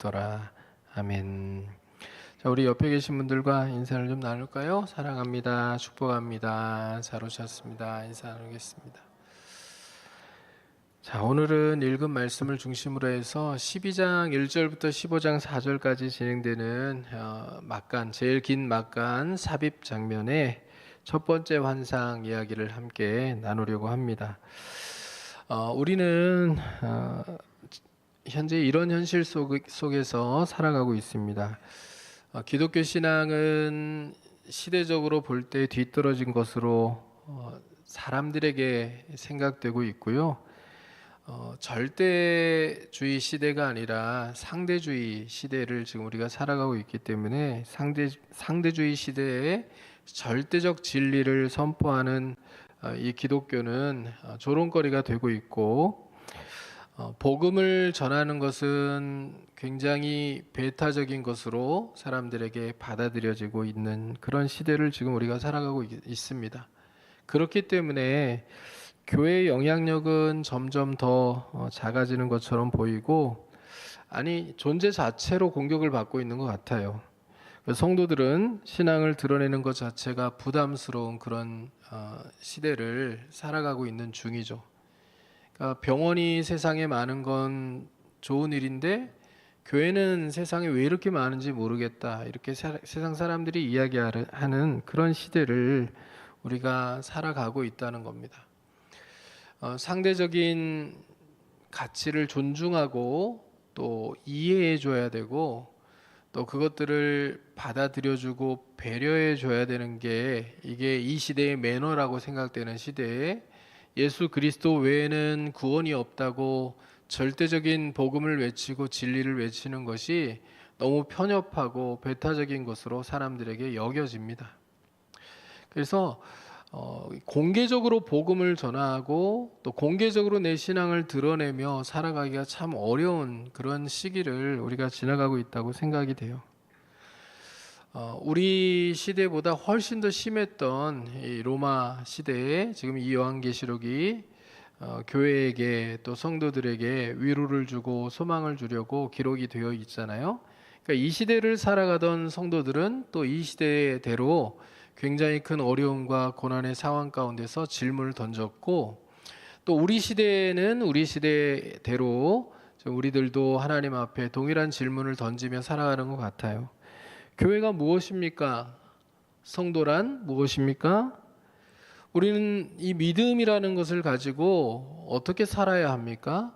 부르짖더라. 아멘. 자, 우리 옆에 계신 분들과 인사를 좀 나눌까요? 사랑합니다. 축복합니다. 잘 오셨습니다. 인사 나누겠습니다. 자, 오늘은 읽은 말씀을 중심으로 해서 12장 1절부터 15장 4절까지 진행되는 막간, 제일 긴 막간 삽입 장면의 첫 번째 환상 이야기를 함께 나누려고 합니다. 우리는 현재 이런 현실 속에서 살아가고 있습니다. 기독교 신앙은 시대적으로 볼 때 뒤떨어진 것으로 사람들에게 생각되고 있고요. 절대주의 시대가 아니라 상대주의 시대를 지금 우리가 살아가고 있기 때문에 상대주의 시대에 절대적 진리를 선포하는 이 기독교는 조롱거리가 되고 있고, 복음을 전하는 것은 굉장히 배타적인 것으로 사람들에게 받아들여지고 있는 그런 시대를 지금 우리가 살아가고 있습니다. 그렇기 때문에 교회의 영향력은 점점 더 작아지는 것처럼 보이고, 아니 존재 자체로 공격을 받고 있는 것 같아요. 성도들은 신앙을 드러내는 것 자체가 부담스러운 그런 시대를 살아가고 있는 중이죠. 그러니까 병원이 세상에 많은 건 좋은 일인데 교회는 세상에 왜 이렇게 많은지 모르겠다, 이렇게 세상 사람들이 이야기하는 그런 시대를 우리가 살아가고 있다는 겁니다. 상대적인 가치를 존중하고 또 이해해 줘야 되고, 또 그것들을 받아들여주고 배려해 줘야 되는 게 이게 이 시대의 매너라고 생각되는 시대에 예수 그리스도 외에는 구원이 없다고 절대적인 복음을 외치고 진리를 외치는 것이 너무 편협하고 배타적인 것으로 사람들에게 여겨집니다. 그래서 공개적으로 복음을 전하고 또 공개적으로 내 신앙을 드러내며 살아가기가 참 어려운 그런 시기를 우리가 지나가고 있다고 생각이 돼요. 우리 시대보다 훨씬 더 심했던 이 로마 시대에 지금 이 요한계시록이 교회에게 또 성도들에게 위로를 주고 소망을 주려고 기록이 되어 있잖아요. 그러니까 이 시대를 살아가던 성도들은 또 이 시대대로 굉장히 큰 어려움과 고난의 상황 가운데서 질문을 던졌고, 또 우리 시대에는 우리 시대대로 우리들도 하나님 앞에 동일한 질문을 던지며 살아가는 것 같아요. 교회가 무엇입니까? 성도란 무엇입니까? 우리는 이 믿음이라는 것을 가지고 어떻게 살아야 합니까?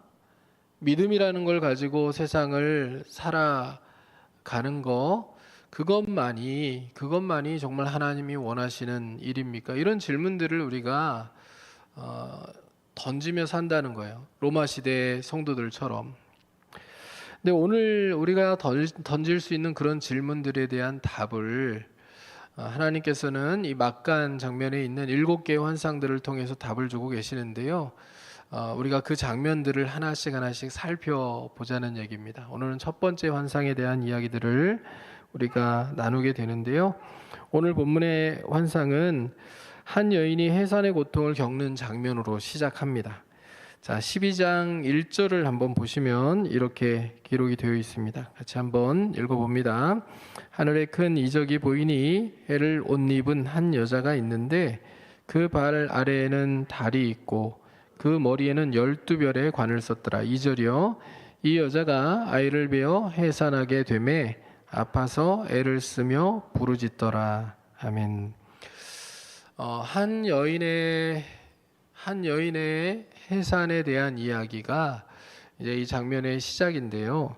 믿음이라는 걸 가지고 세상을 살아가는 거, 그것만이 정말 하나님이 원하시는 일입니까? 이런 질문들을 우리가 던지며 산다는 거예요. 로마 시대 성도들처럼. 근데 오늘 우리가 던질 수 있는 그런 질문들에 대한 답을 하나님께서는 이 막간 장면에 있는 7개의 환상들을 통해서 답을 주고 계시는데요. 우리가 그 장면들을 하나씩 살펴보자는 얘기입니다. 오늘은 첫 번째 환상에 대한 이야기들을 우리가 나누게 되는데요. 오늘 본문의 환상은 한 여인이 해산의 고통을 겪는 장면으로 시작합니다. 자, 12장 1절을 한번 보시면 이렇게 기록이 되어 있습니다. 같이 한번 읽어봅니다. 하늘에 큰 이적이 보이니 해를 옷 입은 한 여자가 있는데 그 발 아래에는 달이 있고 그 머리에는 12별의 관을 썼더라. 2절이요. 이 여자가 아이를 베어 해산하게 되매 아파서 애를 쓰며 부르짖더라. 아멘. 한 여인의 해산에 대한 이야기가 이제 이 장면의 시작인데요.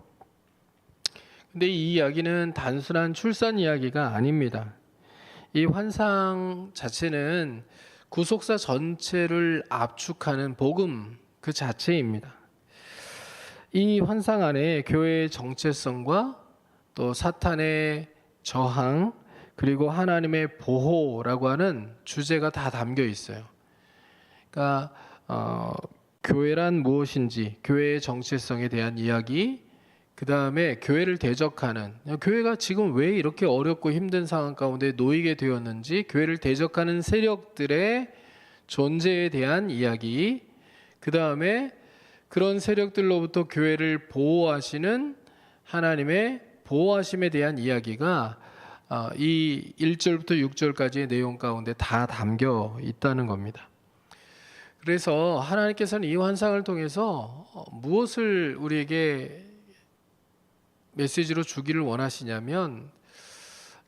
근데 이 이야기는 단순한 출산 이야기가 아닙니다. 이 환상 자체는 구속사 전체를 압축하는 복음 그 자체입니다. 이 환상 안에 교회의 정체성과 또 사탄의 저항, 그리고 하나님의 보호라고 하는 주제가 다 담겨 있어요. 그러니까 교회란 무엇인지, 교회의 정체성에 대한 이야기, 그 다음에 교회를 대적하는, 교회가 지금 왜 이렇게 어렵고 힘든 상황 가운데 놓이게 되었는지 교회를 대적하는 세력들의 존재에 대한 이야기, 그 다음에 그런 세력들로부터 교회를 보호하시는 하나님의 보호하심에 대한 이야기가 이 1절부터 6절까지의 내용 가운데 다 담겨 있다는 겁니다. 그래서 하나님께서는 이 환상을 통해서 무엇을 우리에게 메시지로 주기를 원하시냐면,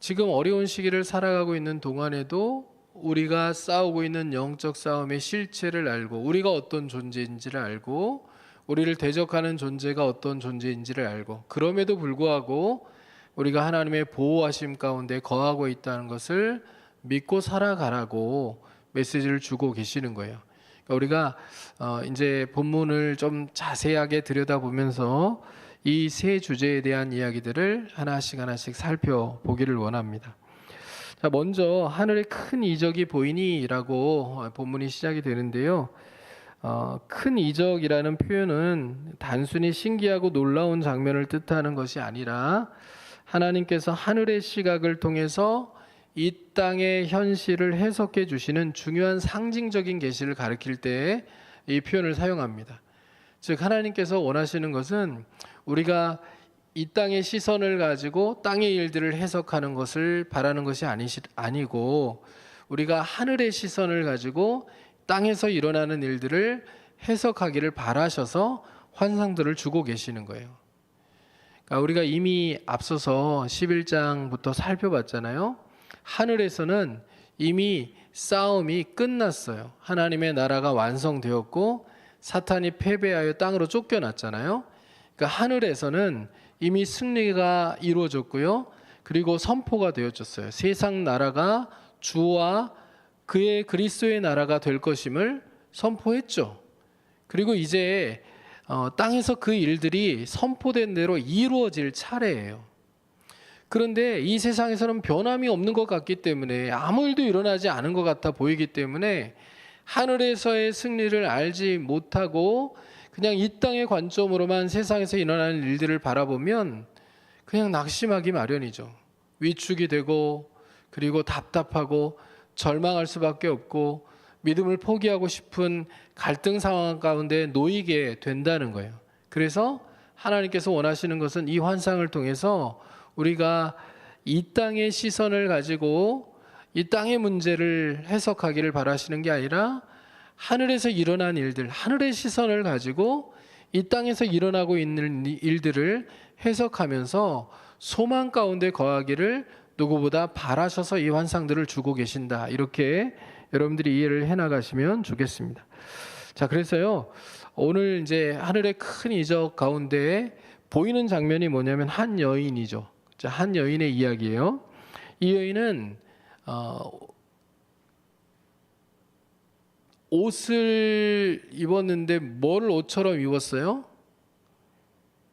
지금 어려운 시기를 살아가고 있는 동안에도 우리가 싸우고 있는 영적 싸움의 실체를 알고, 우리가 어떤 존재인지를 알고, 우리를 대적하는 존재가 어떤 존재인지를 알고, 그럼에도 불구하고 우리가 하나님의 보호하심 가운데 거하고 있다는 것을 믿고 살아가라고 메시지를 주고 계시는 거예요. 우리가 이제 본문을 좀 자세하게 들여다보면서 이 세 주제에 대한 이야기들을 하나씩 살펴보기를 원합니다. 자, 먼저 하늘에 큰 이적이 보이니라고 본문이 시작이 되는데요. 큰 이적이라는 표현은 단순히 신기하고 놀라운 장면을 뜻하는 것이 아니라 하나님께서 하늘의 시각을 통해서 이 땅의 현실을 해석해 주시는 중요한 상징적인 계시를 가리킬 때 이 표현을 사용합니다. 즉, 하나님께서 원하시는 것은 우리가 이 땅의 시선을 가지고 땅의 일들을 해석하는 것을 바라는 것이 아니고, 우리가 하늘의 시선을 가지고 땅에서 일어나는 일들을 해석하기를 바라셔서 환상들을 주고 계시는 거예요. 그러니까 우리가 이미 앞서서 11장부터 살펴봤잖아요. 하늘에서는 이미 싸움이 끝났어요. 하나님의 나라가 완성되었고 사탄이 패배하여 땅으로 쫓겨났잖아요. 그러니까 하늘에서는 이미 승리가 이루어졌고요. 그리고 선포가 되어졌어요. 세상 나라가 주와 그의 그리스도의 나라가 될 것임을 선포했죠. 그리고 이제 땅에서 그 일들이 선포된 대로 이루어질 차례예요. 그런데 이 세상에서는 변함이 없는 것 같기 때문에, 아무 일도 일어나지 않은 것 같아 보이기 때문에 하늘에서의 승리를 알지 못하고 그냥 이 땅의 관점으로만 세상에서 일어나는 일들을 바라보면 그냥 낙심하기 마련이죠. 위축이 되고, 그리고 답답하고 절망할 수밖에 없고, 믿음을 포기하고 싶은 갈등 상황 가운데 놓이게 된다는 거예요. 그래서 하나님께서 원하시는 것은 이 환상을 통해서 우리가 이 땅의 시선을 가지고 이 땅의 문제를 해석하기를 바라시는 게 아니라, 하늘에서 일어난 일들, 하늘의 시선을 가지고 이 땅에서 일어나고 있는 일들을 해석하면서 소망 가운데 거하기를 누구보다 바라셔서 이 환상들을 주고 계신다. 이렇게 여러분들이 이해를 해나가시면 좋겠습니다. 자, 그래서요, 오늘 이제 하늘의 큰 이적 가운데 보이는 장면이 뭐냐면 한 여인이죠. 자, 한 여인의 이야기예요. 이 여인은 옷을 입었는데 뭘 옷처럼 입었어요?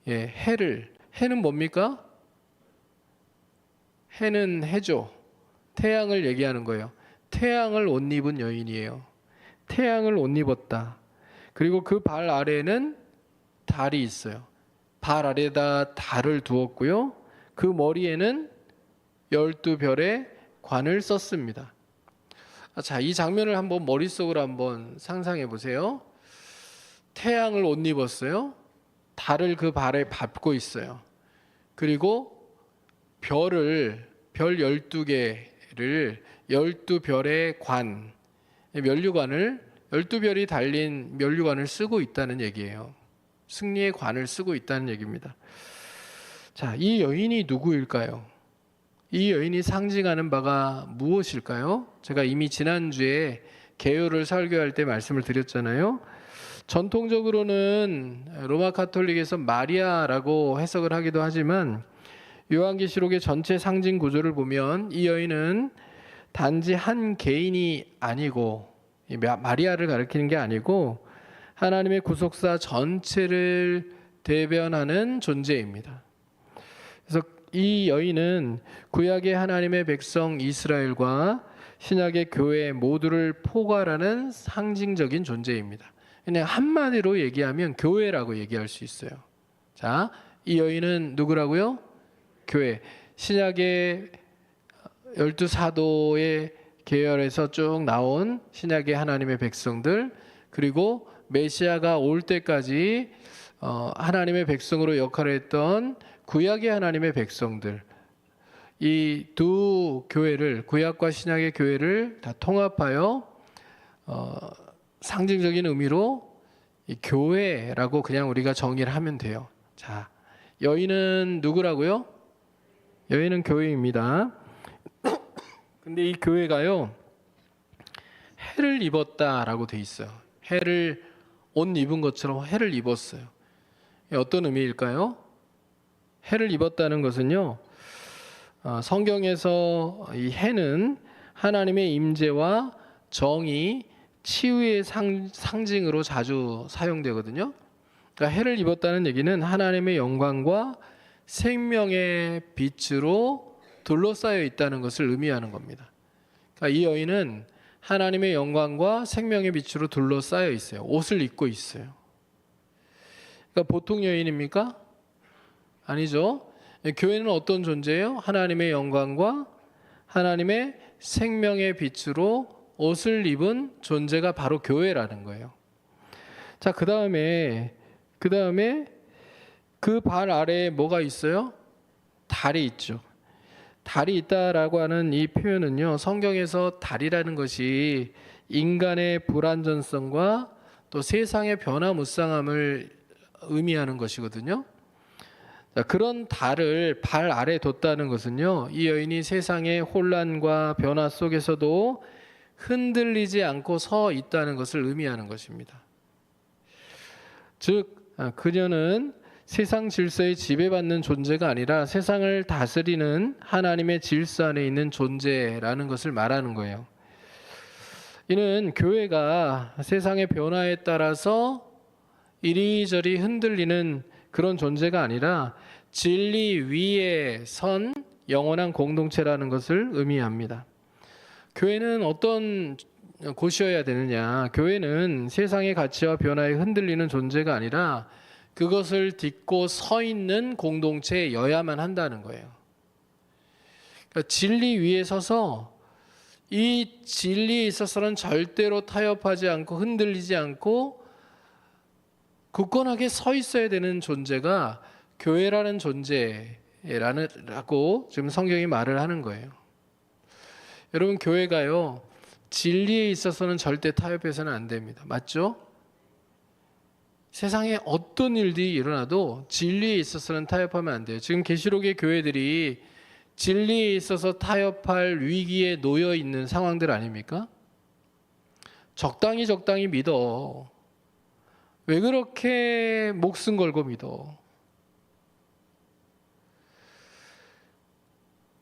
예, 해는 뭡니까? 해는 해죠. 태양을 얘기하는 거예요. 태양을 옷 입은 여인이에요. 태양을 옷 입었다. 그리고 그 발 아래에는 달이 있어요. 발 아래에다 달을 두었고요. 그 머리에는 12별의 관을 썼습니다. 자, 이 장면을 한번 머릿속으로 한번 상상해 보세요. 태양을 옷 입었어요. 달을 그 발에 밟고 있어요. 그리고 별 12개를 12별의 관, 면류관을 12별이 달린 면류관을 쓰고 있다는 얘기예요. 승리의 관을 쓰고 있다는 얘기입니다. 자, 이 여인이 누구일까요? 이 여인이 상징하는 바가 무엇일까요? 제가 이미 지난주에 개요를 설교할 때 말씀을 드렸잖아요. 전통적으로는 로마 가톨릭에서 마리아라고 해석을 하기도 하지만, 요한계시록의 전체 상징 구조를 보면 이 여인은 단지 한 개인이 아니고, 마리아를 가리키는 게 아니고 하나님의 구속사 전체를 대변하는 존재입니다. 그래서 이 여인은 구약의 하나님의 백성 이스라엘과 신약의 교회 모두를 포괄하는 상징적인 존재입니다. 그냥 한마디로 얘기하면 교회라고 얘기할 수 있어요. 자, 이 여인은 누구라고요? 교회. 신약의 12사도의 계열에서 쭉 나온 신약의 하나님의 백성들, 그리고 메시아가 올 때까지 하나님의 백성으로 역할을 했던 구약의 하나님의 백성들, 이 두 교회를, 구약과 신약의 교회를 다 통합하여 상징적인 의미로 이 교회라고 그냥 우리가 정의를 하면 돼요. 자, 여인은 누구라고요? 여인은 교회입니다. 근데 이 교회가요, 해를 입었다라고 돼 있어요. 해를 옷 입은 것처럼 해를 입었어요. 어떤 의미일까요? 해를 입었다는 것은요, 성경에서 이 해는 하나님의 임재와 정의, 치유의 상징으로 자주 사용되거든요. 그러니까 해를 입었다는 얘기는 하나님의 영광과 생명의 빛으로 둘러싸여 있다는 것을 의미하는 겁니다. 그러니까 이 여인은 하나님의 영광과 생명의 빛으로 둘러싸여 있어요. 옷을 입고 있어요. 그러니까 보통 여인입니까? 아니죠. 교회는 어떤 존재예요? 하나님의 영광과 하나님의 생명의 빛으로 옷을 입은 존재가 바로 교회라는 거예요. 자, 그 다음에 그 발 아래에 뭐가 있어요? 달이 있죠. 달이 있다라고 하는 이 표현은요, 성경에서 달이라는 것이 인간의 불완전성과 또 세상의 변화무쌍함을 의미하는 것이거든요. 자, 그런 달을 발 아래 뒀다는 것은요, 이 여인이 세상의 혼란과 변화 속에서도 흔들리지 않고 서 있다는 것을 의미하는 것입니다. 즉, 그녀는 세상 질서에 지배받는 존재가 아니라 세상을 다스리는 하나님의 질서 안에 있는 존재라는 것을 말하는 거예요. 이는 교회가 세상의 변화에 따라서 이리저리 흔들리는 그런 존재가 아니라 진리 위에 선 영원한 공동체라는 것을 의미합니다. 교회는 어떤 곳이어야 되느냐? 교회는 세상의 가치와 변화에 흔들리는 존재가 아니라 그것을 딛고 서 있는 공동체여야만 한다는 거예요. 그러니까 진리 위에 서서 이 진리에 있어서는 절대로 타협하지 않고 흔들리지 않고 굳건하게 서 있어야 되는 존재가 교회라는 존재라고 지금 성경이 말을 하는 거예요. 여러분, 교회가요, 진리에 있어서는 절대 타협해서는 안 됩니다. 맞죠? 세상에 어떤 일들이 일어나도 진리에 있어서는 타협하면 안 돼요. 지금 계시록의 교회들이 진리에 있어서 타협할 위기에 놓여 있는 상황들 아닙니까? 적당히 믿어. 왜 그렇게 목숨 걸고 믿어?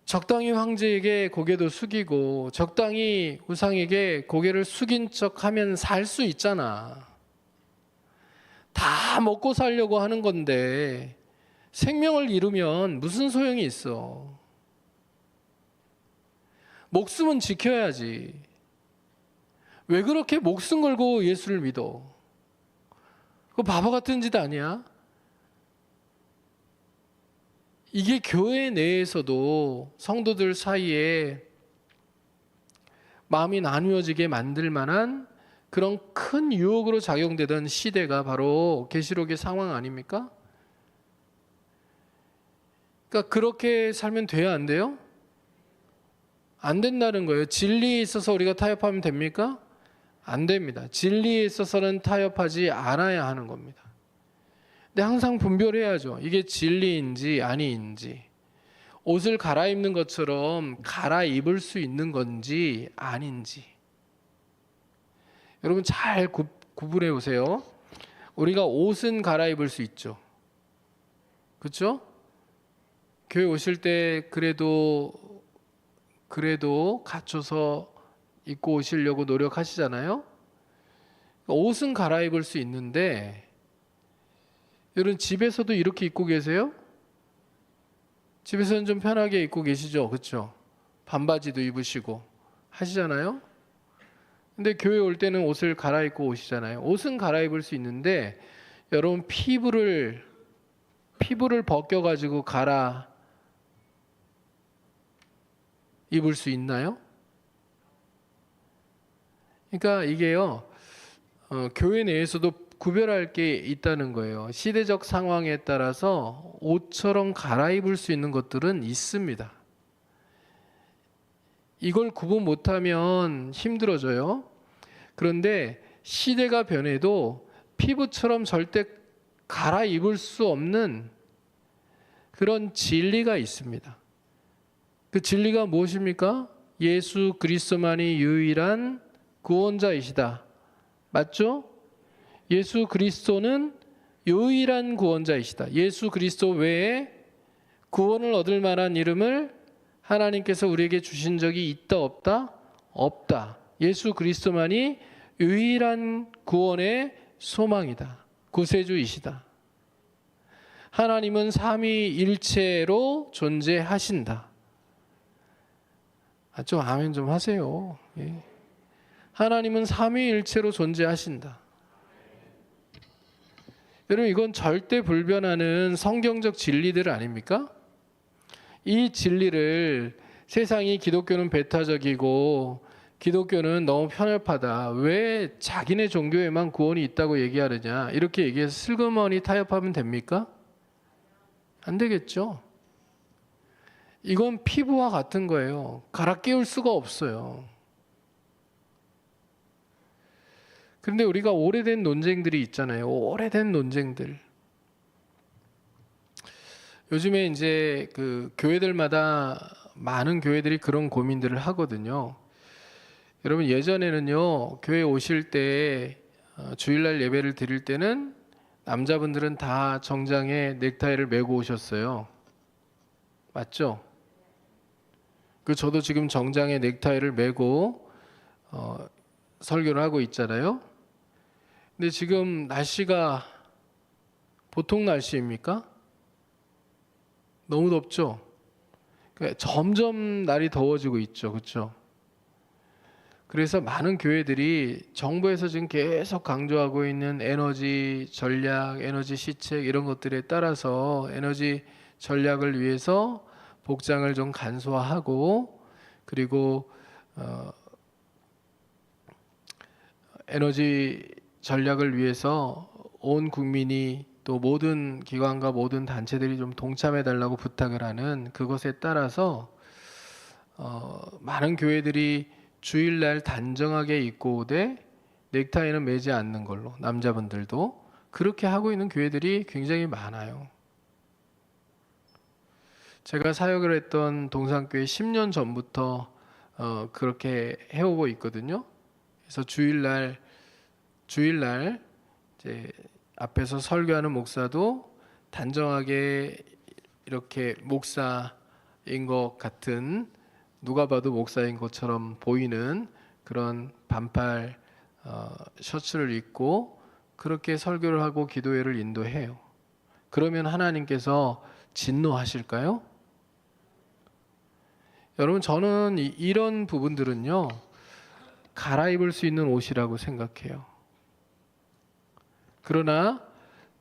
적당히 황제에게 고개도 숙이고 적당히 우상에게 고개를 숙인 척하면 살 수 있잖아. 다 먹고 살려고 하는 건데 생명을 잃으면 무슨 소용이 있어? 목숨은 지켜야지. 왜 그렇게 목숨 걸고 예수를 믿어? 그거 바보 같은 짓 아니야? 이게 교회 내에서도 성도들 사이에 마음이 나누어지게 만들 만한 그런 큰 유혹으로 작용되던 시대가 바로 계시록의 상황 아닙니까? 그러니까 그렇게 살면 돼요, 안 돼요? 안 된다는 거예요. 진리에 있어서 우리가 타협하면 됩니까? 안 됩니다. 진리에 있어서는 타협하지 않아야 하는 겁니다. 근데 항상 분별해야죠. 이게 진리인지 아니인지. 옷을 갈아입는 것처럼 갈아입을 수 있는 건지 아닌지. 여러분 잘 구분해 보세요. 우리가 옷은 갈아입을 수 있죠. 그렇죠? 교회 오실 때 그래도 갖춰서 입고 오시려고 노력하시잖아요. 옷은 갈아입을 수 있는데 여러분 집에서도 이렇게 입고 계세요? 집에서는 좀 편하게 입고 계시죠? 그렇죠? 반바지도 입으시고 하시잖아요. 근데 교회 올 때는 옷을 갈아입고 오시잖아요. 옷은 갈아입을 수 있는데 여러분 피부를 벗겨가지고 갈아 입을 수 있나요? 그러니까 이게요, 교회 내에서도 구별할 게 있다는 거예요. 시대적 상황에 따라서 옷처럼 갈아입을 수 있는 것들은 있습니다. 이걸 구분 못하면 힘들어져요. 그런데 시대가 변해도 피부처럼 절대 갈아입을 수 없는 그런 진리가 있습니다. 그 진리가 무엇입니까? 예수 그리스도만이 유일한 구원자이시다. 맞죠? 예수 그리스도는 유일한 구원자이시다. 예수 그리스도 외에 구원을 얻을 만한 이름을 하나님께서 우리에게 주신 적이 있다 없다? 없다. 예수 그리스도만이 유일한 구원의 소망이다. 구세주이시다. 하나님은 삼위일체로 존재하신다. 좀 아멘 좀 하세요. 예. 하나님은 삼위일체로 존재하신다. 여러분, 이건 절대 불변하는 성경적 진리들 아닙니까? 이 진리를 세상이 기독교는 배타적이고 기독교는 너무 편협하다, 왜 자기네 종교에만 구원이 있다고 얘기하느냐, 이렇게 얘기해서 슬그머니 타협하면 됩니까? 안 되겠죠. 이건 피부와 같은 거예요. 갈아 끼울 수가 없어요. 그런데 우리가 오래된 논쟁들이 있잖아요. 오래된 논쟁들. 요즘에 이제 그 교회들마다 많은 교회들이 그런 고민들을 하거든요. 여러분, 예전에는요, 교회 오실 때 주일날 예배를 드릴 때는 남자분들은 다 정장에 넥타이를 메고 오셨어요. 맞죠? 저도 지금 정장에 넥타이를 메고 설교를 하고 있잖아요. 근데 지금 날씨가 보통 날씨입니까? 너무 덥죠? 점점 날이 더워지고 있죠. 그렇죠? 그래서 많은 교회들이 정부에서 지금 계속 강조하고 있는 에너지 전략, 에너지 시책 이런 것들에 따라서 에너지 전략을 위해서 복장을 좀 간소화하고, 그리고 에너지 전략을 위해서 온 국민이 또 모든 기관과 모든 단체들이 좀 동참해 달라고 부탁을 하는 그것에 따라서 많은 교회들이 주일날 단정하게 입고 오되 넥타이는 매지 않는 걸로, 남자분들도 그렇게 하고 있는 교회들이 굉장히 많아요. 제가 사역을 했던 동산교회 10년 전부터 그렇게 해오고 있거든요. 그래서 주일날 이제 앞에서 설교하는 목사도 단정하게 이렇게 목사인 것 같은, 누가 봐도 목사인 것처럼 보이는 그런 반팔 셔츠를 입고 그렇게 설교를 하고 기도회를 인도해요. 그러면 하나님께서 진노하실까요? 여러분, 저는 이런 부분들은요, 갈아입을 수 있는 옷이라고 생각해요. 그러나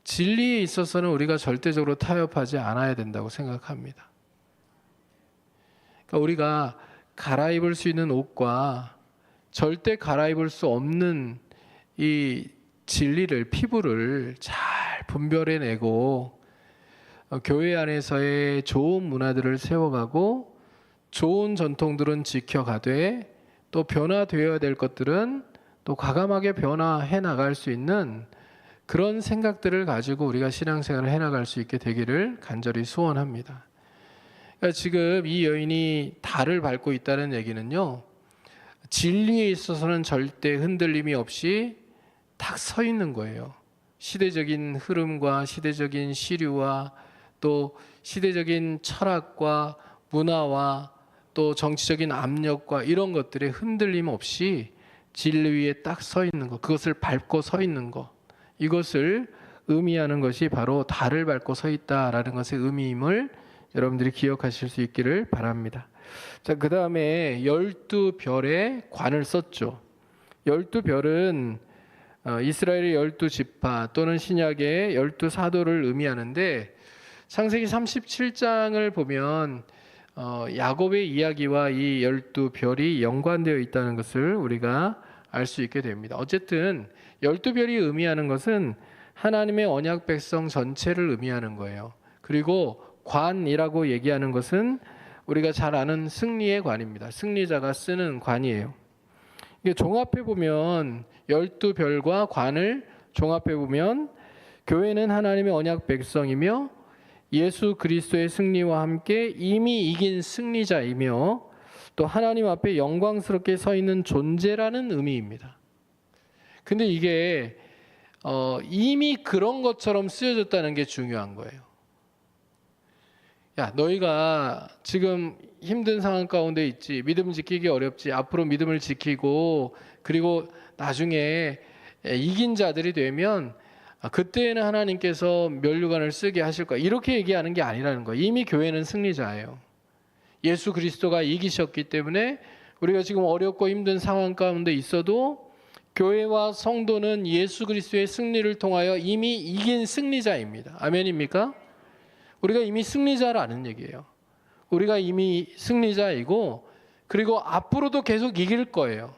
진리에 있어서는 우리가 절대적으로 타협하지 않아야 된다고 생각합니다. 그러니까 우리가 갈아입을 수 있는 옷과 절대 갈아입을 수 없는 이 진리를, 피부를 잘 분별해내고 교회 안에서의 좋은 문화들을 세워가고 좋은 전통들은 지켜가되 또 변화되어야 될 것들은 또 과감하게 변화해 나갈 수 있는 그런 생각들을 가지고 우리가 신앙생활을 해나갈 수 있게 되기를 간절히 소원합니다. 그러니까 지금 이 여인이 달을 밟고 있다는 얘기는요, 진리에 있어서는 절대 흔들림이 없이 딱 서 있는 거예요. 시대적인 흐름과 시대적인 시류와 또 시대적인 철학과 문화와 또 정치적인 압력과 이런 것들에 흔들림 없이 진리 위에 딱 서 있는 것, 그것을 밟고 서 있는 것, 이것을 의미하는 것이 바로 달을 밟고 서 있다라는 것의 의미임을 여러분들이 기억하실 수 있기를 바랍니다. 자, 그 다음에 12별의 관을 썼죠. 12별은 이스라엘의 12지파 또는 신약의 12사도를 의미하는데, 창세기 37장을 보면 야곱의 이야기와 이 12별이 연관되어 있다는 것을 우리가 알 수 있게 됩니다. 어쨌든 12별이 의미하는 것은 하나님의 언약 백성 전체를 의미하는 거예요. 그리고 관이라고 얘기하는 것은 우리가 잘 아는 승리의 관입니다. 승리자가 쓰는 관이에요. 이게 종합해 보면 12별과 관을 종합해 보면 교회는 하나님의 언약 백성이며 예수 그리스도의 승리와 함께 이미 이긴 승리자이며 또 하나님 앞에 영광스럽게 서 있는 존재라는 의미입니다. 근데 이게 이미 그런 것처럼 쓰여졌다는 게 중요한 거예요. 야, 너희가 지금 힘든 상황 가운데 있지, 믿음 지키기 어렵지, 앞으로 믿음을 지키고 그리고 나중에 이긴 자들이 되면 그때는 하나님께서 면류관을 쓰게 하실 거야, 이렇게 얘기하는 게 아니라는 거예요. 이미 교회는 승리자예요. 예수 그리스도가 이기셨기 때문에 우리가 지금 어렵고 힘든 상황 가운데 있어도 교회와 성도는 예수 그리스도의 승리를 통하여 이미 이긴 승리자입니다. 아멘입니까? 우리가 이미 승리자라는 얘기예요. 우리가 이미 승리자이고 그리고 앞으로도 계속 이길 거예요.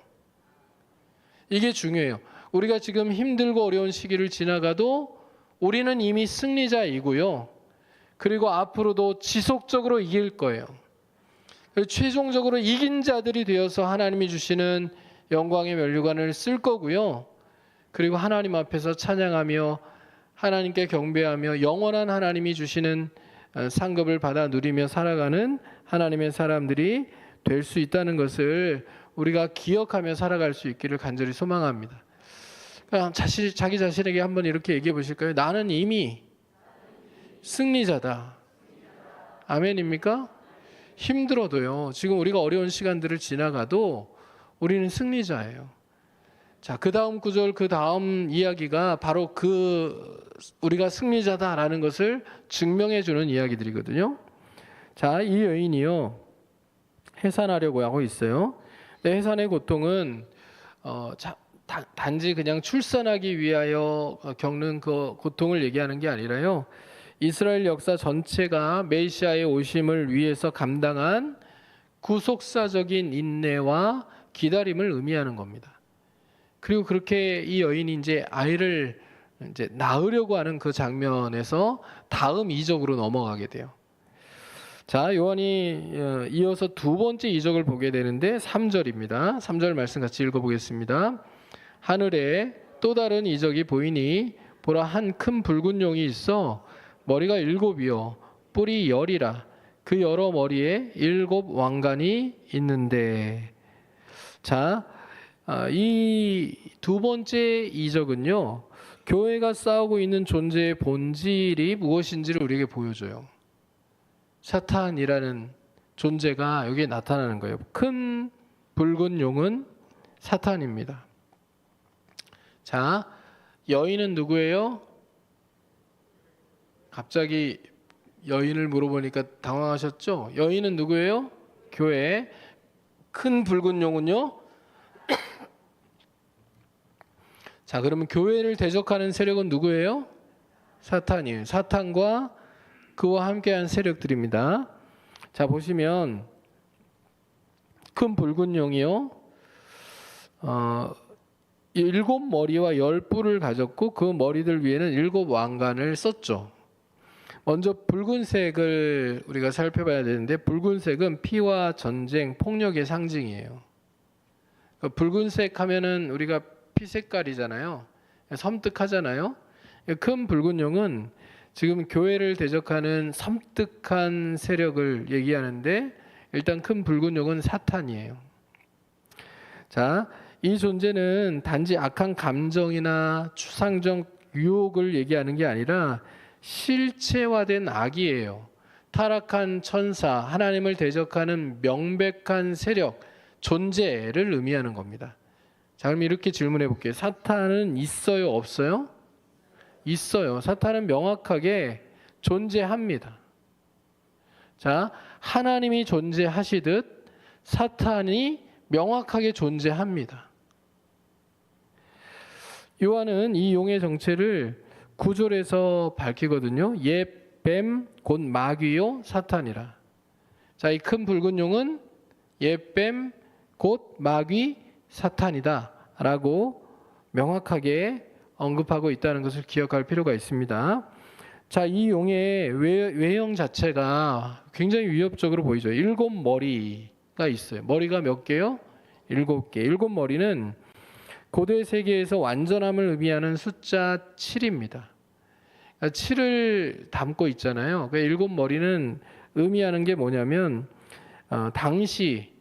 이게 중요해요. 우리가 지금 힘들고 어려운 시기를 지나가도 우리는 이미 승리자이고요. 그리고 앞으로도 지속적으로 이길 거예요. 최종적으로 이긴 자들이 되어서 하나님이 주시는 영광의 면류관을 쓸 거고요. 그리고 하나님 앞에서 찬양하며 하나님께 경배하며 영원한 하나님이 주시는 상급을 받아 누리며 살아가는 하나님의 사람들이 될 수 있다는 것을 우리가 기억하며 살아갈 수 있기를 간절히 소망합니다. 자기 자신에게 한번 이렇게 얘기해 보실까요? 나는 이미 승리자다. 아멘입니까? 힘들어도요, 지금 우리가 어려운 시간들을 지나가도 우리는 승리자예요. 자, 그 다음 구절, 그 다음 이야기가 바로 우리가 승리자다라는 것을 증명해 주는 이야기들이거든요. 자, 이 여인이요, 해산하려고 하고 있어요. 근데 해산의 고통은 단지 그냥 출산하기 위하여 겪는 그 고통을 얘기하는 게 아니라요, 이스라엘 역사 전체가 메시아의 오심을 위해서 감당한 구속사적인 인내와 기다림을 의미하는 겁니다. 그리고 그렇게 이 여인이 이제 아이를 이제 낳으려고 하는 그 장면에서 다음 이적으로 넘어가게 돼요. 자, 요한이 이어서 두 번째 이적을 보게 되는데 3절입니다. 3절 말씀 같이 읽어보겠습니다. 하늘에 또 다른 이적이 보이니 보라, 한 큰 붉은 용이 있어 머리가 7이요 뿔이 10이라. 그 여러 머리에 7 왕관이 있는데. 자, 이 두 번째 이적은요, 교회가 싸우고 있는 존재의 본질이 무엇인지를 우리에게 보여줘요. 사탄이라는 존재가 여기에 나타나는 거예요. 큰 붉은 용은 사탄입니다. 자, 여인은 누구예요? 갑자기 여인을 물어보니까 당황하셨죠? 여인은 누구예요? 교회. 큰 붉은 용은요? 자, 그러면 교회를 대적하는 세력은 누구예요? 사탄이에요. 사탄과 그와 함께한 세력들입니다. 자, 보시면 큰 붉은 용이요, 7 머리와 10 뿔을 가졌고 그 머리들 위에는 7 왕관을 썼죠. 먼저 붉은색을 우리가 살펴봐야 되는데, 붉은색은 피와 전쟁, 폭력의 상징이에요. 붉은색 하면은 우리가 피 색깔이잖아요. 섬뜩하잖아요. 큰 붉은 용은 지금 교회를 대적하는 섬뜩한 세력을 얘기하는데, 일단 큰 붉은 용은 사탄이에요. 자, 이 존재는 단지 악한 감정이나 추상적 유혹을 얘기하는 게 아니라 실체화된 악이에요. 타락한 천사, 하나님을 대적하는 명백한 세력, 존재를 의미하는 겁니다. 자, 그럼 이렇게 질문해 볼게요. 사탄은 있어요, 없어요? 있어요. 사탄은 명확하게 존재합니다. 자, 하나님이 존재하시듯 사탄이 명확하게 존재합니다. 요한은 이 용의 정체를 9절에서 밝히거든요. 옛 뱀 곧 마귀요 사탄이라. 자, 이 큰 붉은 용은 옛 뱀 곧 마귀 사탄이다 라고 명확하게 언급하고 있다는 것을 기억할 필요가 있습니다. 자, 이 용의 외형 자체가 굉장히 위협적으로 보이죠. 7머리가 있어요. 머리가 몇 개요? 7개. 7머리는 고대 세계에서 완전함을 의미하는 숫자 7입니다. 7을 담고 있잖아요. 그 7머리는 의미하는 게 뭐냐면 당시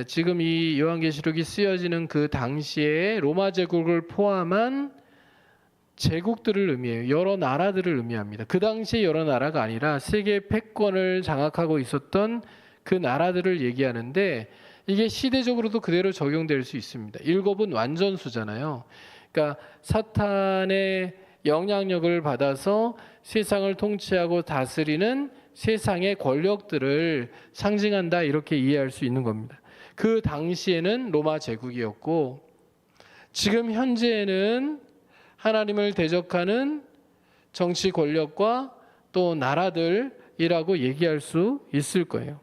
지금 이 요한계시록이 쓰여지는 그 당시에 로마 제국을 포함한 제국들을 의미해요. 여러 나라들을 의미합니다. 그 당시에 여러 나라가 아니라 세계 패권을 장악하고 있었던 그 나라들을 얘기하는데 이게 시대적으로도 그대로 적용될 수 있습니다. 7은 완전수잖아요. 그러니까 사탄의 영향력을 받아서 세상을 통치하고 다스리는 세상의 권력들을 상징한다 이렇게 이해할 수 있는 겁니다. 그 당시에는 로마 제국이었고 지금 현재에는 하나님을 대적하는 정치 권력과 또 나라들이라고 얘기할 수 있을 거예요.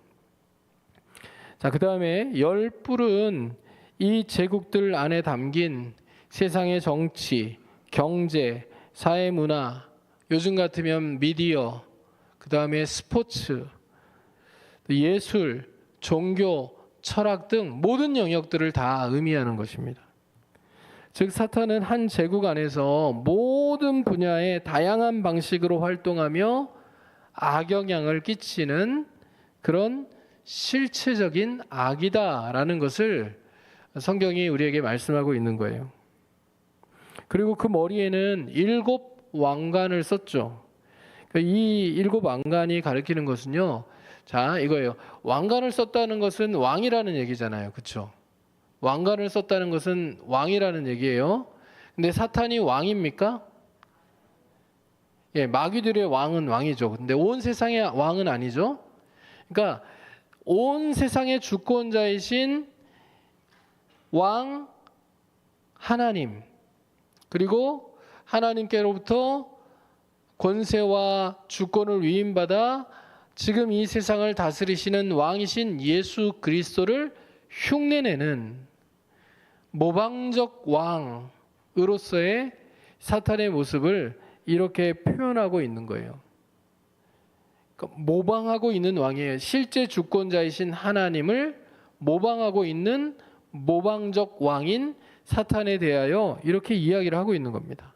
자, 그 다음에 10뿔은 이 제국들 안에 담긴 세상의 정치, 경제, 사회문화, 요즘 같으면 미디어, 그 다음에 스포츠, 예술, 종교, 철학 등 모든 영역들을 다 의미하는 것입니다. 즉 사탄은 한 제국 안에서 모든 분야의 다양한 방식으로 활동하며 악영향을 끼치는 그런 실체적인 악이다라는 것을 성경이 우리에게 말씀하고 있는 거예요. 그리고 그 머리에는 7 왕관을 썼죠. 이 7 왕관이 가리키는 것은요. 자, 이거예요. 왕관을 썼다는 것은 왕이라는 얘기잖아요. 그렇죠? 왕관을 썼다는 것은 왕이라는 얘기예요. 근데 사탄이 왕입니까? 예, 마귀들의 왕은 왕이죠. 근데 온 세상의 왕은 아니죠. 그러니까 온 세상의 주권자이신 왕 하나님, 그리고 하나님께로부터 권세와 주권을 위임받아 지금 이 세상을 다스리시는 왕이신 예수 그리스도를 흉내내는 모방적 왕으로서의 사탄의 모습을 이렇게 표현하고 있는 거예요. 그러니까 모방하고 있는 왕이에요. 실제 주권자이신 하나님을 모방하고 있는 모방적 왕인 사탄에 대하여 이렇게 이야기를 하고 있는 겁니다.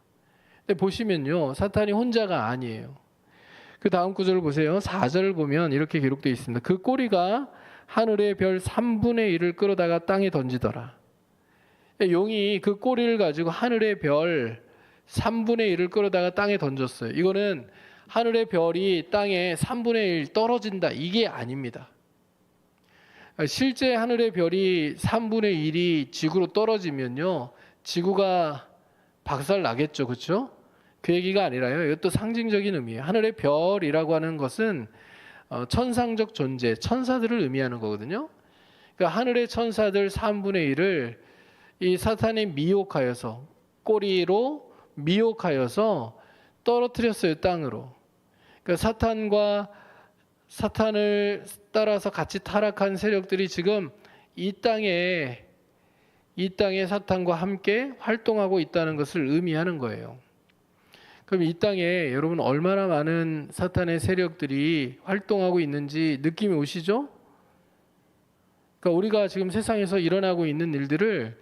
근데 보시면요, 사탄이 혼자가 아니에요. 그 다음 구절을 보세요. 4절을 보면 이렇게 기록되어 있습니다. 그 꼬리가 하늘의 별 3분의 1을 끌어다가 땅에 던지더라. 용이 그 꼬리를 가지고 하늘의 별 3분의 1을 끌어다가 땅에 던졌어요. 이거는 하늘의 별이 땅에 3분의 1 떨어진다, 이게 아닙니다. 실제 하늘의 별이 3분의 1이 지구로 떨어지면요, 지구가 박살 나겠죠. 그렇죠? 그 얘기가 아니라요. 이것도 상징적인 의미예요. 하늘의 별이라고 하는 것은 천상적 존재, 천사들을 의미하는 거거든요. 그러니까 하늘의 천사들 3분의 1을 이 사탄이 미혹하여서, 꼬리로 미혹하여서 떨어뜨렸어요, 땅으로. 그러니까 사탄을 따라서 같이 타락한 세력들이 지금 이 땅에 사탄과 함께 활동하고 있다는 것을 의미하는 거예요. 그럼 이 땅에 여러분 얼마나 많은 사탄의 세력들이 활동하고 있는지 느낌이 오시죠? 그러니까 우리가 지금 세상에서 일어나고 있는 일들을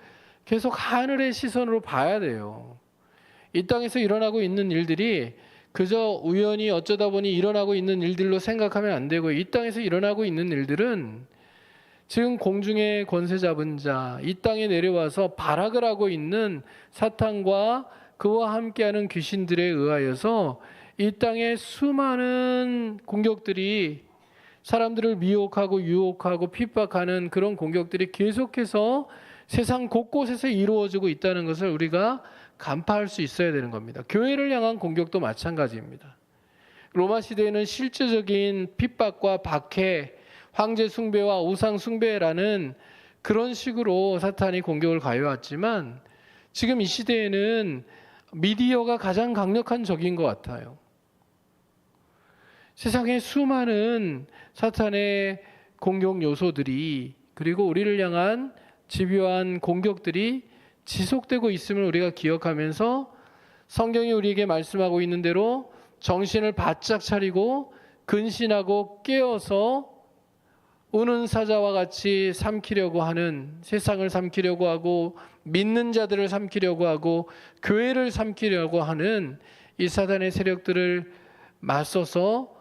계속 하늘의 시선으로 봐야 돼요. 이 땅에서 일어나고 있는 일들이 그저 우연히 어쩌다 보니 일어나고 있는 일들로 생각하면 안 되고, 이 땅에서 일어나고 있는 일들은 지금 공중의 권세 잡은 자, 이 땅에 내려와서 발악을 하고 있는 사탄과 그와 함께하는 귀신들에 의하여서 이 땅에 수많은 공격들이, 사람들을 미혹하고 유혹하고 핍박하는 그런 공격들이 계속해서 세상 곳곳에서 이루어지고 있다는 것을 우리가 간파할 수 있어야 되는 겁니다. 교회를 향한 공격도 마찬가지입니다. 로마 시대에는 실제적인 핍박과 박해, 황제 숭배와 우상 숭배라는 그런 식으로 사탄이 공격을 가해왔지만, 지금 이 시대에는 미디어가 가장 강력한 적인 것 같아요. 세상에 수많은 사탄의 공격 요소들이, 그리고 우리를 향한 집요한 공격들이 지속되고 있음을 우리가 기억하면서 성경이 우리에게 말씀하고 있는 대로 정신을 바짝 차리고 근신하고 깨어서 우는 사자와 같이 삼키려고 하는, 세상을 삼키려고 하고 믿는 자들을 삼키려고 하고 교회를 삼키려고 하는 이 사단의 세력들을 맞서서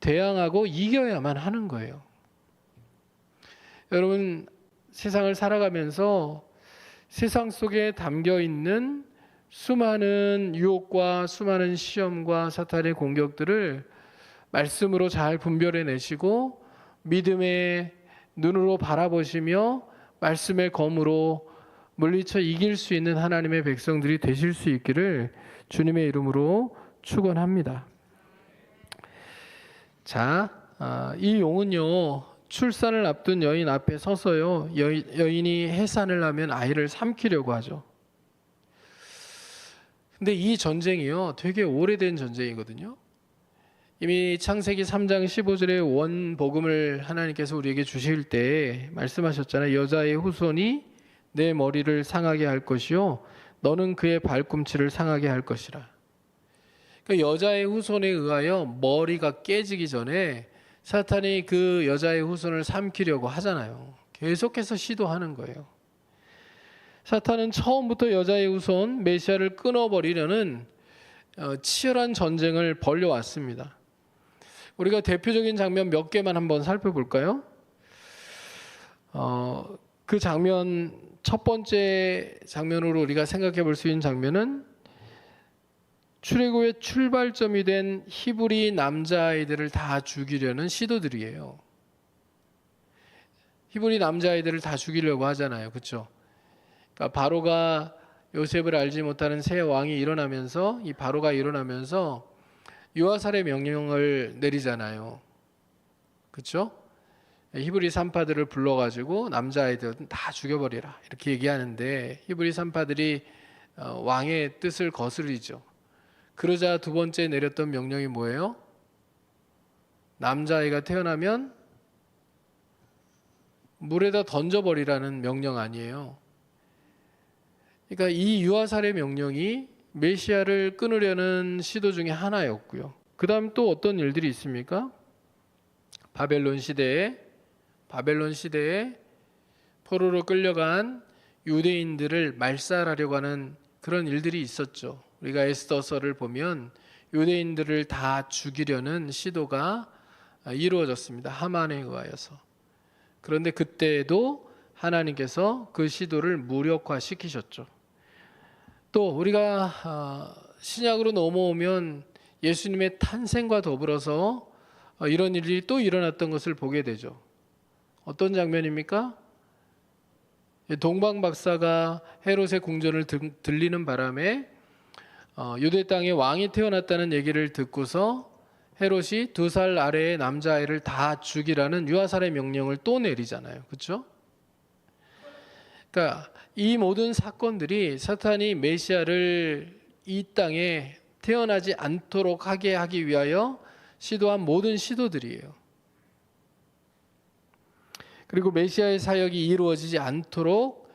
대항하고 이겨야만 하는 거예요. 여러분, 세상을 살아가면서 세상 속에 담겨 있는 수많은 유혹과 수많은 시험과 사탄의 공격들을 말씀으로 잘 분별해내시고 믿음의 눈으로 바라보시며 말씀의 검으로 물리쳐 이길 수 있는 하나님의 백성들이 되실 수 있기를 주님의 이름으로 축원합니다. 자, 이 용은요, 출산을 앞둔 여인 앞에 서서요, 여인이 해산을 하면 아이를 삼키려고 하죠. 근데 이 전쟁이요, 되게 오래된 전쟁이거든요. 이미 창세기 3장 15절에 원 복음을 하나님께서 우리에게 주실 때 말씀하셨잖아요. 여자의 후손이 내 머리를 상하게 할 것이요 너는 그의 발꿈치를 상하게 할 것이라. 그러니까 여자의 후손에 의하여 머리가 깨지기 전에 사탄이 그 여자의 후손을 삼키려고 하잖아요. 계속해서 시도하는 거예요. 사탄은 처음부터 여자의 후손 메시아를 끊어버리려는 치열한 전쟁을 벌여왔습니다. 우리가 대표적인 장면 몇 개만 한번 살펴볼까요? 그 장면, 첫 번째 장면으로 우리가 생각해 볼 수 있는 장면은 출애굽의 출발점이 된 히브리 남자아이들을 다 죽이려는 시도들이에요. 히브리 남자아이들을 다 죽이려고 하잖아요. 그렇죠? 그러니까 바로가 요셉을 알지 못하는 새 왕이 일어나면서, 이 바로가 일어나면서 유아살의 명령을 내리잖아요. 그렇죠? 히브리 산파들을 불러가지고 남자아이들은 다 죽여버리라 이렇게 얘기하는데 히브리 산파들이 왕의 뜻을 거스르죠. 그러자 두 번째 내렸던 명령이 뭐예요? 남자아이가 태어나면 물에다 던져버리라는 명령 아니에요. 그러니까 이 유아살의 명령이 메시아를 끊으려는 시도 중에 하나였고요. 그 다음 또 어떤 일들이 있습니까? 바벨론 시대에 포로로 끌려간 유대인들을 말살하려고 하는 그런 일들이 있었죠. 우리가 에스더서를 보면 유대인들을 다 죽이려는 시도가 이루어졌습니다. 하만에 의하여서. 그런데 그때에도 하나님께서 그 시도를 무력화시키셨죠. 또 우리가 신약으로 넘어오면 예수님의 탄생과 더불어서 이런 일이 또 일어났던 것을 보게 되죠. 어떤 장면입니까? 동방박사가 헤롯의 궁전을 들리는 바람에 유대 땅에 왕이 태어났다는 얘기를 듣고서 헤롯이 2살 아래의 남자아이를 다 죽이라는 유아살의 명령을 또 내리잖아요. 그렇죠? 그러니까 이 모든 사건들이 사탄이 메시아를 이 땅에 태어나지 않도록 하게 하기 위하여 시도한 모든 시도들이에요. 그리고 메시아의 사역이 이루어지지 않도록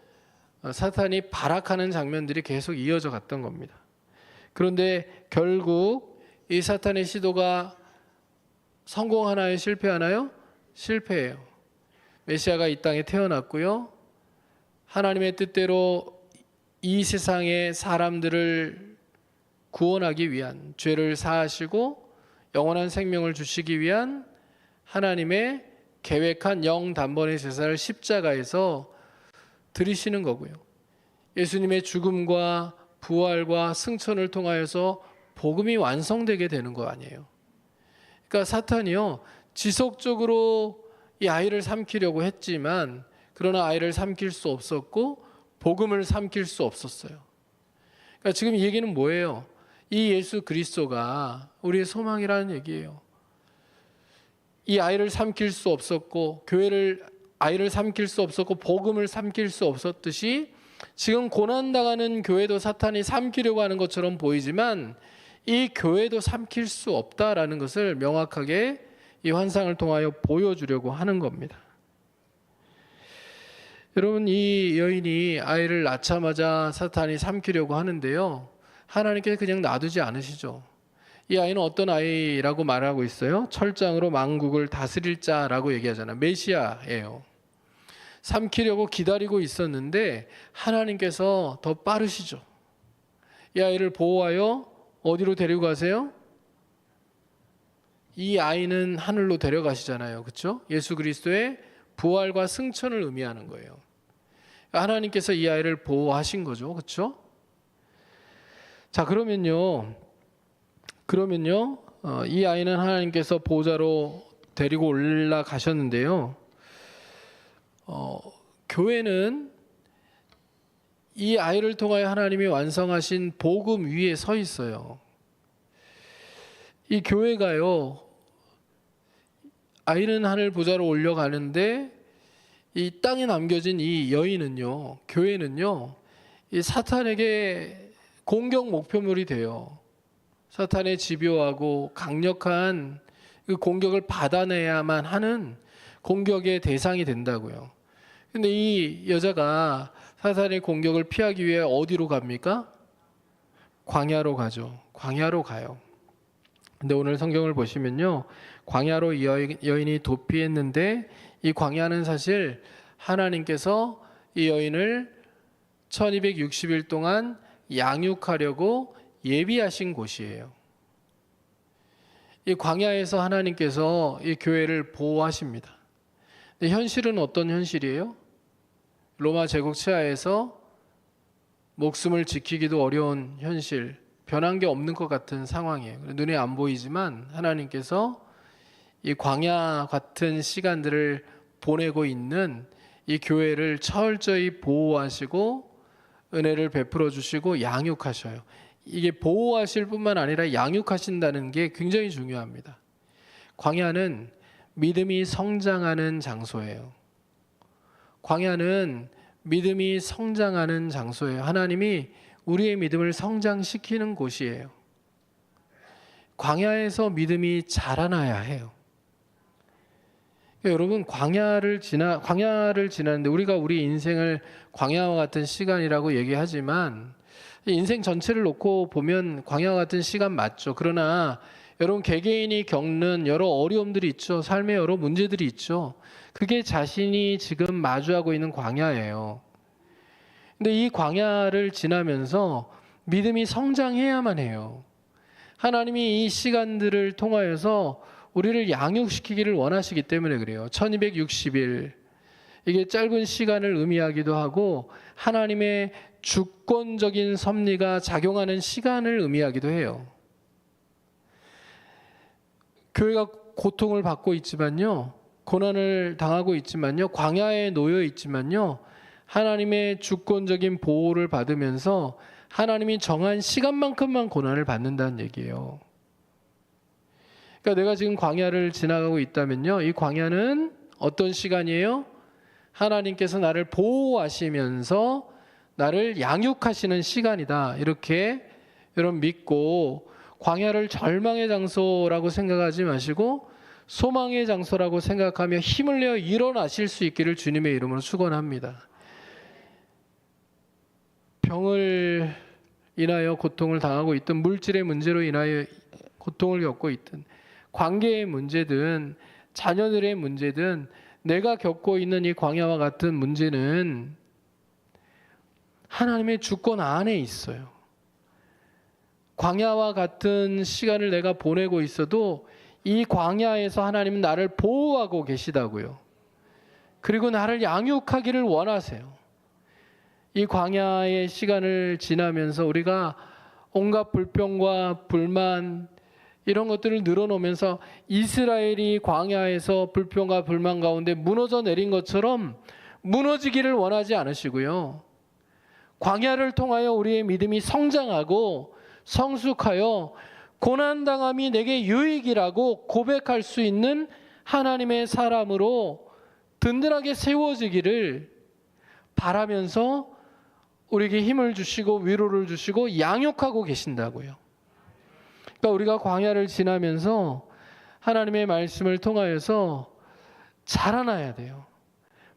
사탄이 발악하는 장면들이 계속 이어져 갔던 겁니다. 그런데 결국 이 사탄의 시도가 성공하나요? 실패하나요? 실패해요. 메시아가 이 땅에 태어났고요. 하나님의 뜻대로 이 세상의 사람들을 구원하기 위한, 죄를 사하시고 영원한 생명을 주시기 위한 하나님의 계획한 영단번의 제사를 십자가에서 드리시는 거고요. 예수님의 죽음과 부활과 승천을 통하여서 복음이 완성되게 되는 거 아니에요. 그러니까 사탄이요, 지속적으로 이 아이를 삼키려고 했지만 그러나 아이를 삼킬 수 없었고 복음을 삼킬 수 없었어요. 그러니까 지금 이 얘기는 뭐예요? 이 예수 그리스도가 우리의 소망이라는 얘기예요. 이 아이를 삼킬 수 없었고 아이를 삼킬 수 없었고 복음을 삼킬 수 없었듯이 지금 고난당하는 교회도 사탄이 삼키려고 하는 것처럼 보이지만 이 교회도 삼킬 수 없다라는 것을 명확하게 이 환상을 통하여 보여주려고 하는 겁니다. 여러분, 이 여인이 아이를 낳자마자 사탄이 삼키려고 하는데요, 하나님께서 그냥 놔두지 않으시죠. 이 아이는 어떤 아이라고 말하고 있어요? 철장으로 만국을 다스릴 자라고 얘기하잖아요. 메시아예요. 삼키려고 기다리고 있었는데 하나님께서 더 빠르시죠. 이 아이를 보호하여 어디로 데리고 가세요? 이 아이는 하늘로 데려가시잖아요. 그렇죠? 예수 그리스도의 부활과 승천을 의미하는 거예요. 하나님께서 이 아이를 보호하신 거죠. 그렇죠? 자, 그러면요, 이 아이는 하나님께서 보호자로 데리고 올라가셨는데요, 교회는 이 아이를 통하여 하나님이 완성하신 복음 위에 서 있어요. 이 교회가요, 아이는 하늘 보좌로 올려가는데 이 땅에 남겨진 이 여인은요, 교회는요, 이 사탄에게 공격 목표물이 돼요. 사탄의 집요하고 강력한 그 공격을 받아내야만 하는 공격의 대상이 된다고요. 근데 이 여자가 사탄의 공격을 피하기 위해 어디로 갑니까? 광야로 가죠. 광야로 가요. 근데 오늘 성경을 보시면요, 광야로 이 여인이 도피했는데 이 광야는 사실 하나님께서 이 여인을 1260일 동안 양육하려고 예비하신 곳이에요. 이 광야에서 하나님께서 이 교회를 보호하십니다. 근데 현실은 어떤 현실이에요? 로마 제국 치하에서 목숨을 지키기도 어려운 현실, 변한 게 없는 것 같은 상황이에요. 눈에 안 보이지만 하나님께서 이 광야 같은 시간들을 보내고 있는 이 교회를 철저히 보호하시고 은혜를 베풀어 주시고 양육하셔요. 이게 보호하실 뿐만 아니라 양육하신다는 게 굉장히 중요합니다. 광야는 믿음이 성장하는 장소예요. 광야는 믿음이 성장하는 장소예요. 하나님이 우리의 믿음을 성장시키는 곳이에요. 광야에서 믿음이 자라나야 해요. 여러분, 광야를 지나는데 우리가 우리 인생을 광야와 같은 시간이라고 얘기하지만 인생 전체를 놓고 보면 광야와 같은 시간 맞죠. 그러나 여러분, 개개인이 겪는 여러 어려움들이 있죠. 삶의 여러 문제들이 있죠. 그게 자신이 지금 마주하고 있는 광야예요. 근데 이 광야를 지나면서 믿음이 성장해야만 해요. 하나님이 이 시간들을 통하여서 우리를 양육시키기를 원하시기 때문에 그래요. 1260일, 이게 짧은 시간을 의미하기도 하고 하나님의 주권적인 섭리가 작용하는 시간을 의미하기도 해요. 교회가 고통을 받고 있지만요, 고난을 당하고 있지만요, 광야에 놓여 있지만요, 하나님의 주권적인 보호를 받으면서 하나님이 정한 시간만큼만 고난을 받는다는 얘기예요. 그러니까 내가 지금 광야를 지나가고 있다면요, 이 광야는 어떤 시간이에요? 하나님께서 나를 보호하시면서 나를 양육하시는 시간이다. 이렇게 여러분 믿고 광야를 절망의 장소라고 생각하지 마시고 소망의 장소라고 생각하며 힘을 내어 일어나실 수 있기를 주님의 이름으로 축원합니다. 병을 인하여 고통을 당하고 있든 물질의 문제로 인하여 고통을 겪고 있든 관계의 문제든 자녀들의 문제든 내가 겪고 있는 이 광야와 같은 문제는 하나님의 주권 안에 있어요. 광야와 같은 시간을 내가 보내고 있어도 이 광야에서 하나님은 나를 보호하고 계시다고요. 그리고 나를 양육하기를 원하세요. 이 광야의 시간을 지나면서 우리가 온갖 불평과 불만 이런 것들을 늘어놓으면서 이스라엘이 광야에서 불평과 불만 가운데 무너져 내린 것처럼 무너지기를 원하지 않으시고요. 광야를 통하여 우리의 믿음이 성장하고 성숙하여 고난당함이 내게 유익이라고 고백할 수 있는 하나님의 사람으로 든든하게 세워지기를 바라면서 우리에게 힘을 주시고 위로를 주시고 양육하고 계신다고요. 그러니까 우리가 광야를 지나면서 하나님의 말씀을 통하여서 자라나야 돼요.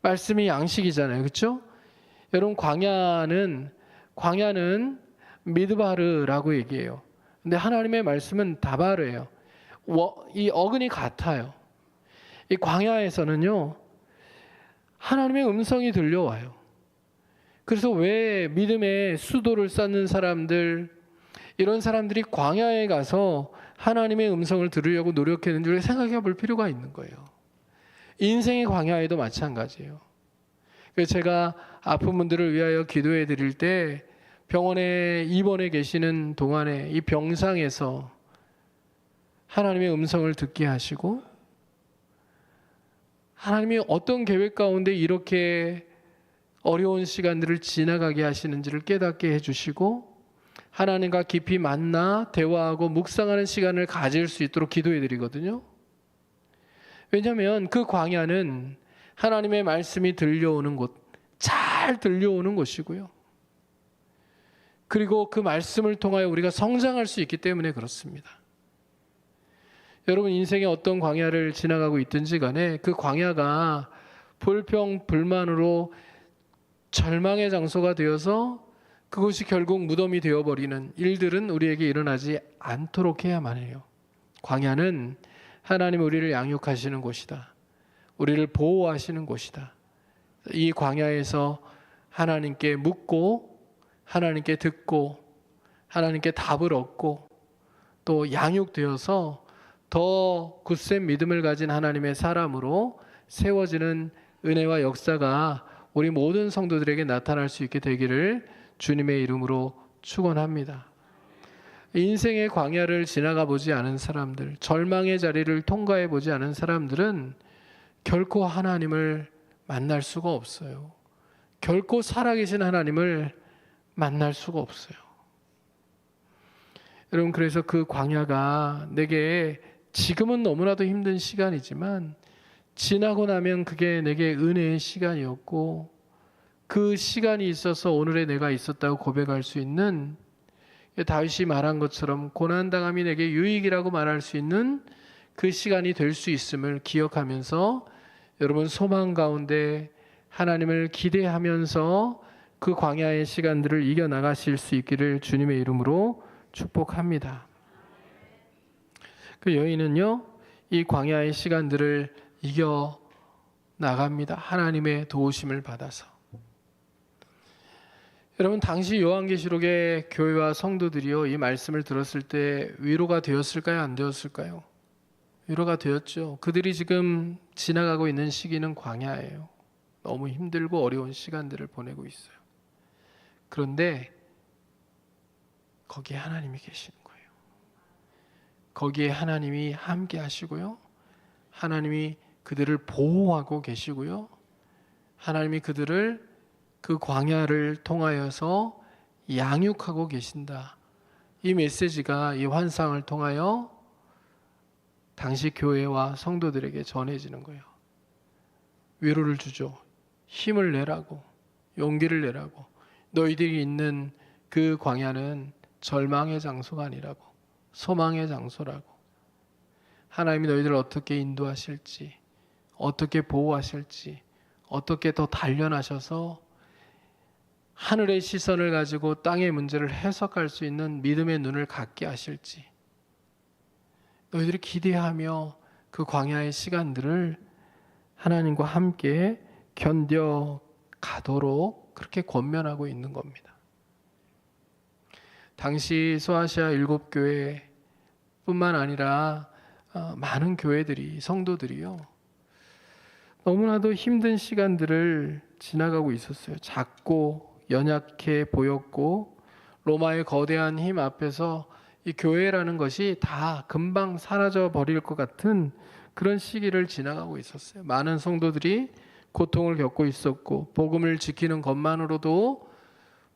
말씀이 양식이잖아요. 그렇죠? 여러분 광야는 미드바르라고 얘기해요. 근데 하나님의 말씀은 다바르예요. 이 어근이 같아요. 이 광야에서는요, 하나님의 음성이 들려와요. 그래서 왜 믿음의 수도를 쌓는 사람들, 이런 사람들이 광야에 가서 하나님의 음성을 들으려고 노력했는지를 생각해 볼 필요가 있는 거예요. 인생의 광야에도 마찬가지예요. 그래서 제가 아픈 분들을 위하여 기도해 드릴 때 병원에 입원해 계시는 동안에 이 병상에서 하나님의 음성을 듣게 하시고, 하나님이 어떤 계획 가운데 이렇게 어려운 시간들을 지나가게 하시는지를 깨닫게 해주시고, 하나님과 깊이 만나 대화하고 묵상하는 시간을 가질 수 있도록 기도해 드리거든요. 왜냐하면 그 광야는 하나님의 말씀이 들려오는 곳, 잘 들려오는 곳이고요. 그리고 그 말씀을 통하여 우리가 성장할 수 있기 때문에 그렇습니다. 여러분 인생의 어떤 광야를 지나가고 있든지 간에 그 광야가 불평불만으로 절망의 장소가 되어서 그것이 결국 무덤이 되어버리는 일들은 우리에게 일어나지 않도록 해야만 해요. 광야는 하나님 우리를 양육하시는 곳이다. 우리를 보호하시는 곳이다. 이 광야에서 하나님께 묻고 하나님께 듣고 하나님께 답을 얻고 또 양육되어서 더 굳센 믿음을 가진 하나님의 사람으로 세워지는 은혜와 역사가 우리 모든 성도들에게 나타날 수 있게 되기를 주님의 이름으로 축원합니다. 인생의 광야를 지나가 보지 않은 사람들, 절망의 자리를 통과해 보지 않은 사람들은 결코 하나님을 만날 수가 없어요. 결코 살아계신 하나님을 만날 수가 없어요. 여러분 그래서 그 광야가 내게 지금은 너무나도 힘든 시간이지만 지나고 나면 그게 내게 은혜의 시간이었고, 그 시간이 있어서 오늘의 내가 있었다고 고백할 수 있는, 다윗이 말한 것처럼 고난당함이 내게 유익이라고 말할 수 있는 그 시간이 될 수 있음을 기억하면서 여러분 소망 가운데 하나님을 기대하면서 그 광야의 시간들을 이겨나가실 수 있기를 주님의 이름으로 축복합니다. 그 여인은요, 이 광야의 시간들을 이겨 나갑니다. 하나님의 도우심을 받아서. 여러분 당시 요한계시록의 교회와 성도들이요, 이 말씀을 들었을 때 위로가 되었을까요? 안 되었을까요? 위로가 되었죠. 그들이 지금 지나가고 있는 시기는 광야예요. 너무 힘들고 어려운 시간들을 보내고 있어요. 그런데 거기에 하나님이 계시는 거예요. 거기에 하나님이 함께 하시고요. 하나님이 그들을 보호하고 계시고요. 하나님이 그들을 그 광야를 통하여서 양육하고 계신다. 이 메시지가 이 환상을 통하여 당시 교회와 성도들에게 전해지는 거예요. 위로를 주죠. 힘을 내라고, 용기를 내라고. 너희들이 있는 그 광야는 절망의 장소가 아니라고, 소망의 장소라고. 하나님이 너희들을 어떻게 인도하실지, 어떻게 보호하실지, 어떻게 더 단련하셔서 하늘의 시선을 가지고 땅의 문제를 해석할 수 있는 믿음의 눈을 갖게 하실지, 너희들이 기대하며 그 광야의 시간들을 하나님과 함께 견뎌가도록 그렇게 권면하고 있는 겁니다. 당시 소아시아 7교회 뿐만 아니라 많은 교회들이, 성도들이요, 너무나도 힘든 시간들을 지나가고 있었어요. 작고 연약해 보였고 로마의 거대한 힘 앞에서 이 교회라는 것이 다 금방 사라져 버릴 것 같은 그런 시기를 지나가고 있었어요. 많은 성도들이 고통을 겪고 있었고 복음을 지키는 것만으로도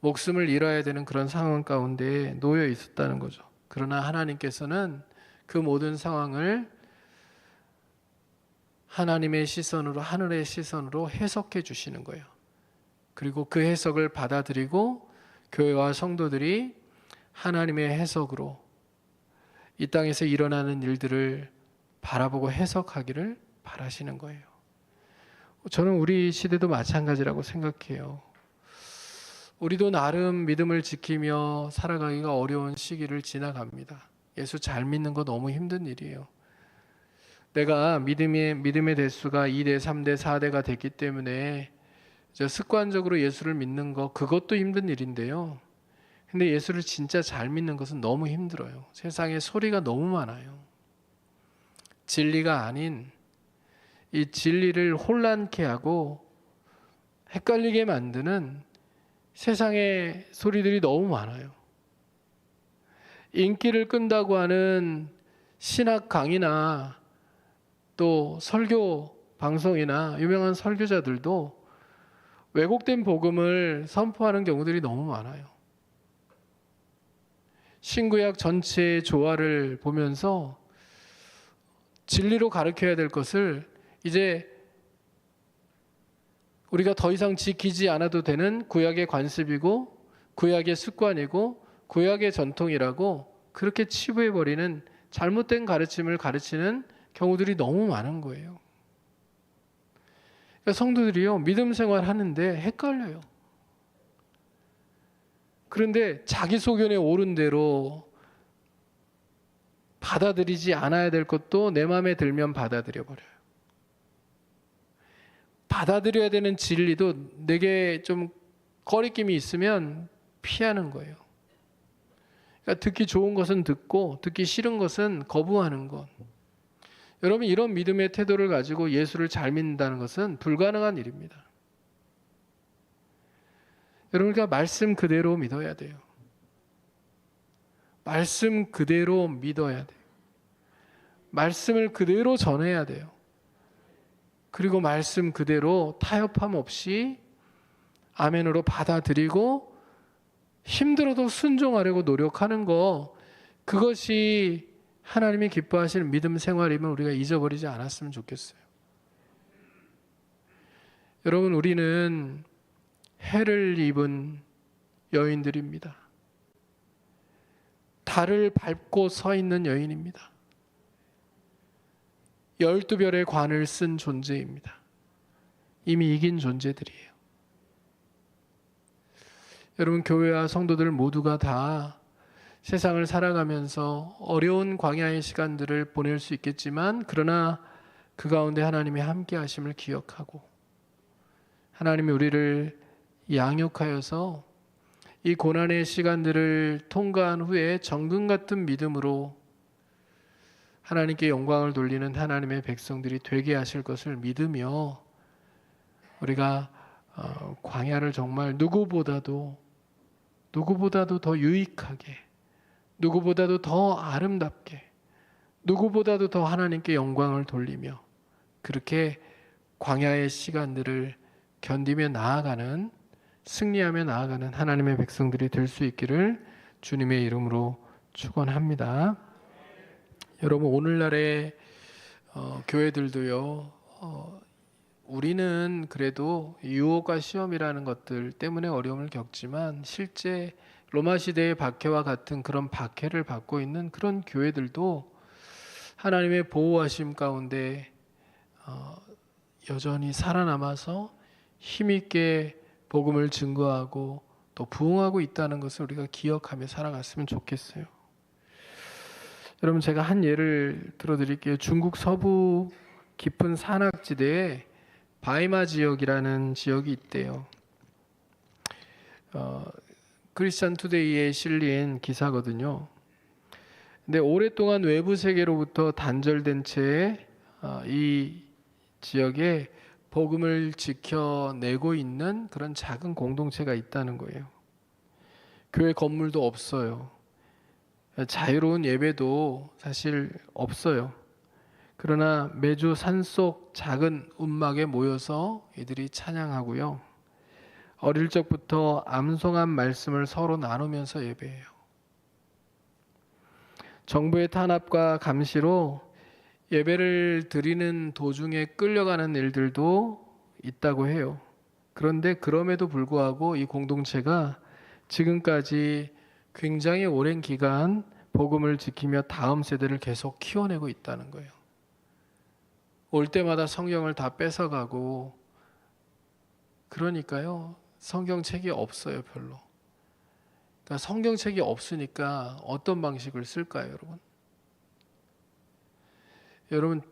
목숨을 잃어야 되는 그런 상황 가운데 놓여 있었다는 거죠. 그러나 하나님께서는 그 모든 상황을 하나님의 시선으로, 하늘의 시선으로 해석해 주시는 거예요. 그리고 그 해석을 받아들이고 교회와 성도들이 하나님의 해석으로 이 땅에서 일어나는 일들을 바라보고 해석하기를 바라시는 거예요. 저는 우리 시대도 마찬가지라고 생각해요. 우리도 나름 믿음을 지키며 살아가기가 어려운 시기를 지나갑니다. 예수 잘 믿는 거 너무 힘든 일이에요. 내가 믿음의 대수가 2대, 3대, 4대가 됐기 때문에 습관적으로 예수를 믿는 거 그것도 힘든 일인데요. 근데 예수를 진짜 잘 믿는 것은 너무 힘들어요. 세상에 소리가 너무 많아요. 진리가 아닌 이 진리를 혼란케 하고 헷갈리게 만드는 세상의 소리들이 너무 많아요. 인기를 끈다고 하는 신학 강의나 또 설교 방송이나 유명한 설교자들도 왜곡된 복음을 선포하는 경우들이 너무 많아요. 신구약 전체의 조화를 보면서 진리로 가르쳐야 될 것을 이제 우리가 더 이상 지키지 않아도 되는 구약의 관습이고 구약의 습관이고 구약의 전통이라고 그렇게 치부해버리는 잘못된 가르침을 가르치는 경우들이 너무 많은 거예요. 그러니까 성도들이요, 믿음 생활 하는데 헷갈려요. 그런데 자기 소견에 옳은 대로 받아들이지 않아야 될 것도 내 마음에 들면 받아들여 버려요. 받아들여야 되는 진리도 내게 좀 거리낌이 있으면 피하는 거예요. 그러니까 듣기 좋은 것은 듣고 듣기 싫은 것은 거부하는 것. 여러분, 이런 믿음의 태도를 가지고 예수를 잘 믿는다는 것은 불가능한 일입니다. 여러분, 우리가 말씀 그대로 믿어야 돼요. 말씀 그대로 믿어야 돼요. 말씀을 그대로 전해야 돼요. 그리고 말씀 그대로 타협함 없이 아멘으로 받아들이고 힘들어도 순종하려고 노력하는 거, 그것이 하나님이 기뻐하시는 믿음 생활임을 우리가 잊어버리지 않았으면 좋겠어요. 여러분, 우리는 해를 입은 여인들입니다. 달을 밟고 서 있는 여인입니다. 12별의 관을 쓴 존재입니다. 이미 이긴 존재들이에요. 여러분, 교회와 성도들 모두가 다 세상을 살아가면서 어려운 광야의 시간들을 보낼 수 있겠지만, 그러나 그 가운데 하나님의 함께 하심을 기억하고 하나님이 우리를 양육하여서 이 고난의 시간들을 통과한 후에 정금 같은 믿음으로 하나님께 영광을 돌리는 하나님의 백성들이 되게 하실 것을 믿으며 우리가 광야를 정말 누구보다도 더 유익하게, 누구보다도 더 아름답게, 누구보다도 더 하나님께 영광을 돌리며 그렇게 광야의 시간들을 견디며 나아가는, 승리하며 나아가는 하나님의 백성들이 될 수 있기를 주님의 이름으로 축원합니다. 여러분, 오늘날의 교회들도요, 우리는 그래도 유혹과 시험이라는 것들 때문에 어려움을 겪지만 실제 로마 시대의 박해와 같은 그런 박해를 받고 있는 그런 교회들도 하나님의 보호하심 가운데 여전히 살아남아서 힘있게 복음을 증거하고 또 부흥하고 있다는 것을 우리가 기억하며 살아갔으면 좋겠어요. 여러분, 제가 한 예를 들어드릴게요. 중국 서부 깊은 산악지대에 바이마 지역이라는 지역이 있대요. 크리스찬 투데이에 실린 기사거든요. 근데 오랫동안 외부 세계로부터 단절된 채 이 지역에 복음을 지켜내고 있는 그런 작은 공동체가 있다는 거예요. 교회 건물도 없어요. 자유로운 예배도 사실 없어요. 그러나 매주 산속 작은 움막에 모여서 이들이 찬양하고요. 어릴 적부터 암송한 말씀을 서로 나누면서 예배해요. 정부의 탄압과 감시로 예배를 드리는 도중에 끌려가는 일들도 있다고 해요. 그런데 그럼에도 불구하고 이 공동체가 지금까지 굉장히 오랜 기간 복음을 지키며 다음 세대를 계속 키워내고 있다는 거예요. 올 때마다 성경을 다 뺏어가고 그러니까요, 성경책이 없어요, 별로. 그러니까 성경책이 없으니까 어떤 방식을 쓸까요, 여러분? 여러분,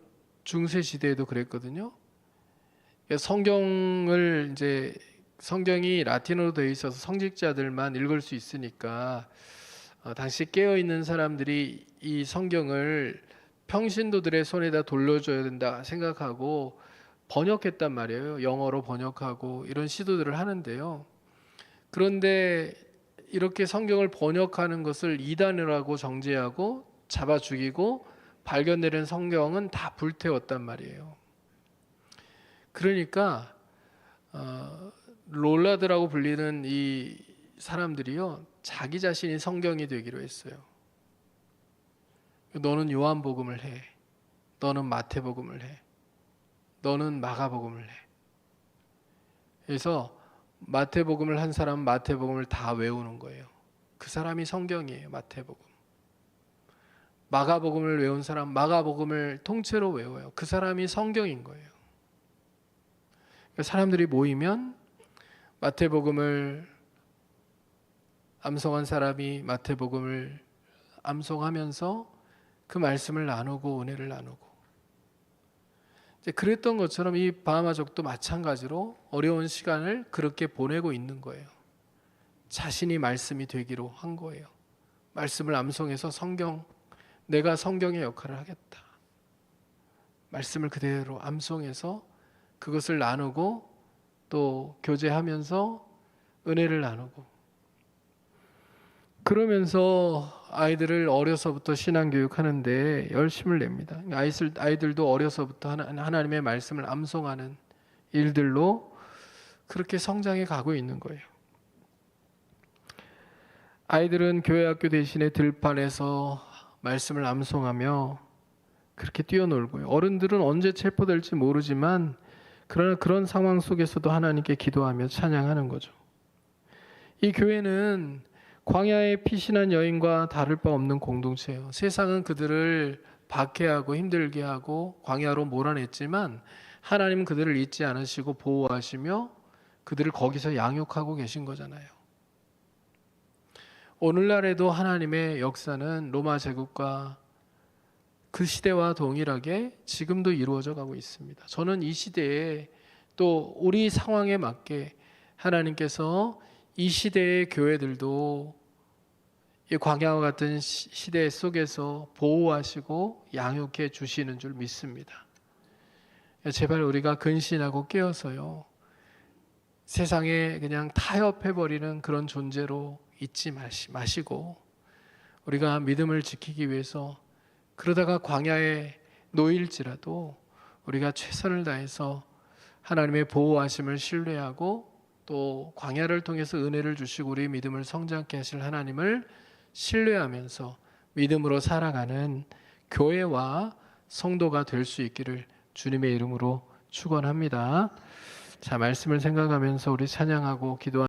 중세 시대에도 그랬거든요. 성경을 이제 성경이 라틴어로 되어 있어서 성직자들만 읽을 수 있으니까 당시 깨어 있는 사람들이 이 성경을 평신도들의 손에다 돌려줘야 된다 생각하고 번역했단 말이에요. 영어로 번역하고 이런 시도들을 하는데요. 그런데 이렇게 성경을 번역하는 것을 이단이라고 정죄하고 잡아 죽이고 발견되는 성경은 다 불태웠단 말이에요. 그러니까 롤라드라고 불리는 이 사람들이요, 자기 자신이 성경이 되기로 했어요. 너는 요한복음을 해, 너는 마태복음을 해, 너는 마가복음을 해. 그래서 마태복음을 한 사람은 마태복음을 다 외우는 거예요. 그 사람이 성경이에요. 마태복음. 마가복음을 외운 사람 마가복음을 통째로 외워요. 그 사람이 성경인 거예요. 사람들이 모이면 마태복음을 암송한 사람이 마태복음을 암송하면서 그 말씀을 나누고 은혜를 나누고, 이제 그랬던 것처럼 이 바하마족도 마찬가지로 어려운 시간을 그렇게 보내고 있는 거예요. 자신이 말씀이 되기로 한 거예요. 말씀을 암송해서 내가 성경의 역할을 하겠다. 말씀을 그대로 암송해서 그것을 나누고 또 교제하면서 은혜를 나누고, 그러면서 아이들을 어려서부터 신앙교육 하는데 열심을 냅니다. 아이들도 어려서부터 하나님의 말씀을 암송하는 일들로 그렇게 성장해 가고 있는 거예요. 아이들은 교회 학교 대신에 들판에서 말씀을 암송하며 그렇게 뛰어놀고요. 어른들은 언제 체포될지 모르지만 그러나 그런 상황 속에서도 하나님께 기도하며 찬양하는 거죠. 이 교회는 광야에 피신한 여인과 다를 바 없는 공동체예요. 세상은 그들을 박해하고 힘들게 하고 광야로 몰아냈지만 하나님은 그들을 잊지 않으시고 보호하시며 그들을 거기서 양육하고 계신 거잖아요. 오늘날에도 하나님의 역사는 로마 제국과 그 시대와 동일하게 지금도 이루어져 가고 있습니다. 저는 이 시대에 또 우리 상황에 맞게 하나님께서 이 시대의 교회들도 이 광야와 같은 시대 속에서 보호하시고 양육해 주시는 줄 믿습니다. 제발 우리가 근신하고 깨어서요, 세상에 그냥 타협해버리는 그런 존재로 잊지 마시고 우리가 믿음을 지키기 위해서 그러다가 광야에 놓일지라도 우리가 최선을 다해서 하나님의 보호하심을 신뢰하고 또 광야를 통해서 은혜를 주시고 우리 믿음을 성장케 하실 하나님을 신뢰하면서 믿음으로 살아가는 교회와 성도가 될 수 있기를 주님의 이름으로 축원합니다. 자, 말씀을 생각하면서 우리 찬양하고 기도하는